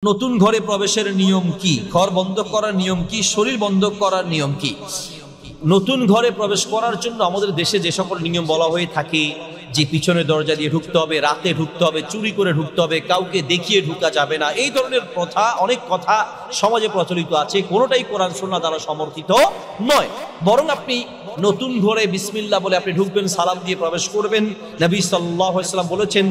নতুন ঘরে প্রবেশের নিয়ম কি? ঘর বন্ধ করার নিয়ম কি? শরীর বন্ধ করার নিয়ম কি? নতুন ঘরে প্রবেশ করার জন্য আমাদের দেশে যে সকল নিয়ম বলা হয়ে থাকে, যে পিছনে দরজা দিয়ে ঢুকতে হবে, রাতে ঢুকতে হবে, চুরি করে ঢুকতে হবে, কাউকে দেখিয়ে ঢুকা যাবে না, এই ধরনের কথা, অনেক কথা সমাজে প্রচলিত আছে। কোনোটাই কোরআন সুন্নাহ দ্বারা সমর্থিত নয়। বরং আপনি নতুন ঘরে বিসমিল্লাহ বলে আপনি ঢুকবেন, সালাম দিয়ে প্রবেশ করবেন। নবী সাল্লাল্লাহু আলাইহি ওয়াসাল্লাম বলেছেন,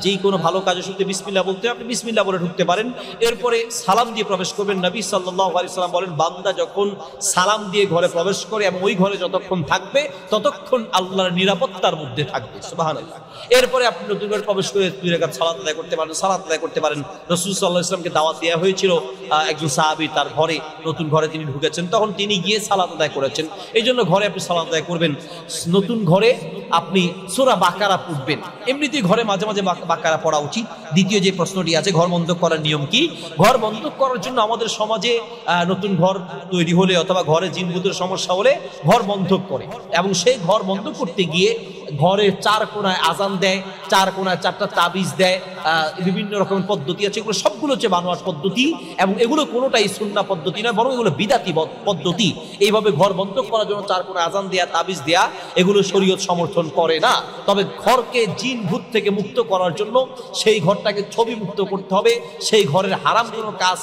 যে কোনো ভালো কাজের শুরুতে বিসমিল্লাহ বলতে আপনি বিসমিল্লাহ বলে ঢুকতে পারেন। এরপরে সালাম দিয়ে প্রবেশ করবেন। নবী সাল্লাল্লাহু আলাইহি ওয়াসাল্লাম বলেন, বান্দা যখন সালাম দিয়ে ঘরে প্রবেশ করে এবং ওই ঘরে যতক্ষণ থাকবে ততক্ষণ আল্লাহর নিরাপত্তার মধ্যে থাকবে। সুবহানাল্লাহ। এরপরে আপনি নতুন ঘরে প্রবেশ করে 2 রাকাত সালাত আদায় করতে পারেন, সালাত আদায় করতে পারেন। রাসূল সাল্লাল্লাহু আলাইহি ওয়াসাল্লামকে দাওয়াত দেওয়া হয়েছিল একজন সাহাবী, তার ঘরে, নতুন ঘরে তিনি ঢুকেছেন, তখন তিনি গিয়ে সালাত আদায় করেছেন। এই জন্য ঘরে আপনি সালাত আদায় করবেন। নতুন ঘরে আপনি সূরা বাকারা পড়বেন। এমনিতেই ঘরে মাঝে মাঝে বাকারা পড়া উচিত। দ্বিতীয় যে প্রশ্নটি আছে, ঘর বন্ধ করার নিয়ম কি? ঘর বন্ধ করার জন্য আমাদের সমাজে নতুন ঘর তৈরি হলে অথবা ঘরে জিনভূতের সমস্যা হলে ঘর বন্ধ করে, এবং সেই ঘর বন্ধ করতে গিয়ে ঘরের 4 কোণায় আজান দেয়, 4 কোণায় 4টা তাবিজ দেয়। বিভিন্ন রকমের পদ্ধতি আছে, এগুলো সবগুলো হচ্ছে বানোয়াট পদ্ধতি, এবং এগুলো কোনোটাই সুন্নাহ পদ্ধতি নয়, বরং এগুলো বিদআতি পদ্ধতি। এইভাবে ঘর বন্ধ করার জন্য 4 কোণায় আজান দেয়া, তাবিজ দেয়া, এগুলো শরীয়ত সমর্থন করে না। তবে ঘরকে জিন ভূত থেকে মুক্ত করার জন্য সেই ঘরটাকে ছবি মুক্ত করতে হবে, সেই ঘরের হারাম কোনো কাজ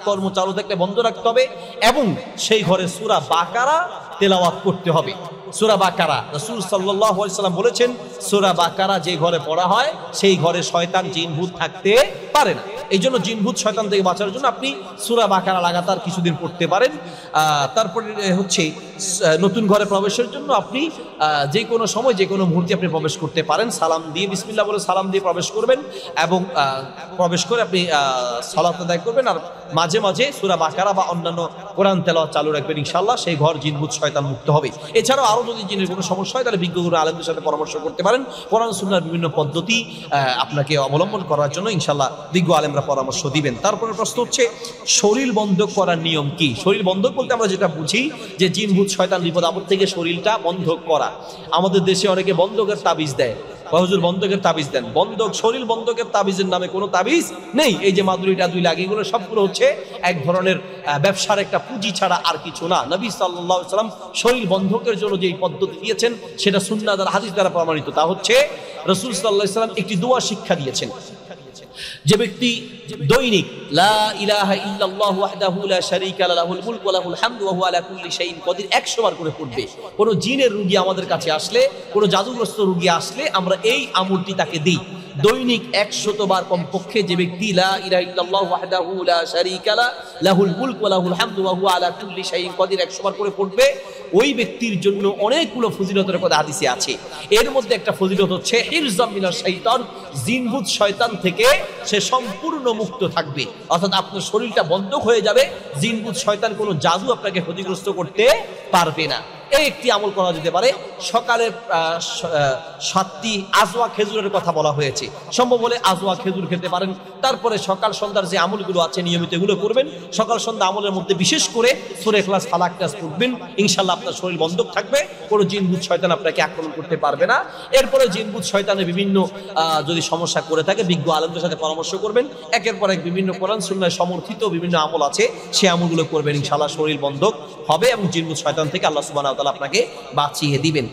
কর্ম চালু থাকলে বন্ধ রাখতে হবে, এবং সেই ঘরে সূরা বাকারা তেলাওয়াত করতে হবে। সূরা বাকারা, রাসূল সাল্লাল্লাহু আলাইহি ওয়াসাল্লাম বলেছেন, সূরা বাকারা যে ঘরে পড়া হয় সেই ঘরে শয়তান জিন ভূত থাকতে পারে না। এই জন্য জিন ভূত শয়তান থেকে বাঁচার জন্য আপনি সূরা বাকারা লাগাতার কিছুদিন পড়তে পারেন। তারপরে হচ্ছে নতুন ঘরে প্রবেশের জন্য আপনি যে কোনো সময় যে কোনো মুহূর্তে আপনি প্রবেশ করতে পারেন। সালাম দিয়ে, বিসমিল্লাহ বলে সালাম দিয়ে প্রবেশ করবেন, এবং প্রবেশ করে আপনি সালাত আদায় করবেন, আর মাঝে মাঝে সূরা বাকারা বা অন্যান্য কোরআন তেলাওয়াত চালু রাখবেন। ইনশাআল্লাহ সেই ঘর জিন ভূত শয়তান মুক্ত হবে। এছাড়াও আরো যদি জিনের কোনো সমস্যা হয় তাহলে বিজ্ঞ আলেমদের সাথে পরামর্শ করতে পারেন। কোরআন সুন্নাহর বিভিন্ন পদ্ধতি আপনাকে অবলম্বন করার জন্য ইনশাআল্লাহ বিজ্ঞ আলেমরা পরামর্শ দিবেন। তারপরে প্রশ্ন হচ্ছে, শরীর বন্ধ করার নিয়ম কি? শরীর বন্ধ বলতে আমরা যেটা বুঝি যে জিন ভূত শয়তান বিপদ আপদ থেকে শরীরটা বন্ধ করা। আমাদের দেশে অনেকে বন্ধকের তাবিজ দেয়, হুজুর বন্ধকের তাবিজ দেন। বন্ধক, শরীর বন্ধকের তাবিজের নামে কোনো তাবিজ নেই। এই যে মাদুরিটা 2 লাখ, এগুলো সবগুলো হচ্ছে এক ধরনের ব্যবসার একটা পুঁজি ছাড়া আর কিছু না। নবী সাল্লাল্লাহু আলাইহি ওয়াসাল্লাম শরীর বন্ধকের জন্য যে পদ্ধতি দিয়েছেন সেটা সুন্নাহ দ্বারা, হাদিস দ্বারা প্রমাণিত। তা হচ্ছে রাসূল সাল্লাল্লাহু আলাইহি ওয়াসাল্লাম একটি দোয়া শিক্ষা দিয়েছেন। যে ব্যক্তি দৈনিক লা ইলাহা ইল্লাল্লাহু ওয়াহদাহু লা শারীকা লাহুল মুলকু ওয়া লাহুল হামদু ওয়া হুয়া আলা কুল্লি শাইইন কাদির 100 বার করে পড়বে, কোন জিনের রোগী আমাদের কাছে আসলে, কোন জাদুগ্রস্ত রোগী আসলে আমরা এই আমলটি তাকে দিই। দৈনিক 100 বার কমপক্ষে যে ব্যক্তি লা ইলাহা ইল্লাল্লাহু ওয়াহদাহু লা শারীকা লাহুল মুলকু ওয়া লাহুল হামদু ওয়া হুয়া আলা কুল্লি শাইইন কাদির 100 বার করে পড়বে, ওই ব্যক্তির জন্য অনেকগুলো ফজিলতের কথা হাদিসে আছে। এর মধ্যে একটা ফজিলত হচ্ছে হিরজাম মিনাশ শাইতান, জিনভূত শয়তান থেকে সে সম্পূর্ণ মুক্ত থাকবে। অর্থাৎ আপনার শরীরটা বন্ধক হয়ে যাবে, জিনভূত শয়তান কোনো জাদু আপনাকে ক্ষতিগ্রস্ত করতে পারবে না। এই একটি আমল করা যেতে পারে। সকালে 7টি আজওয়া খেজুরের কথা বলা হয়েছে, সম্ভব হলে আজওয়া খেজুর খেতে পারেন। তারপরে সকাল সন্ধ্যার যে আমলগুলো আছে নিয়মিত এগুলো করবেন। সকাল সন্ধ্যা আমলের মধ্যে বিশেষ করে সূরা ইখলাস, ফালাক, নাস পড়বেন। ইনশাআল্লাহ আপনার শরীর বন্ধক থাকবে, কোনো জিনভূত শয়তান আপনাকে আক্রমণ করতে পারবে না। এরপরে জিনভূত শয়তানের বিভিন্ন যদি সমস্যা করে থাকে বিজ্ঞ আলেমদের সাথে পরামর্শ করবেন। একের পর এক বিভিন্ন কোরআন সুন্নাহয় সমর্থিত বিভিন্ন আমল আছে, সেই আমলগুলো করবেন। ইনশাআল্লাহ শরীর বন্ধক হবে এবং জিনভূত শয়তান থেকে আল্লাহ সুবহানাহু ওয়া তাআলা আপনাকে বাঁচিয়ে দিবেন।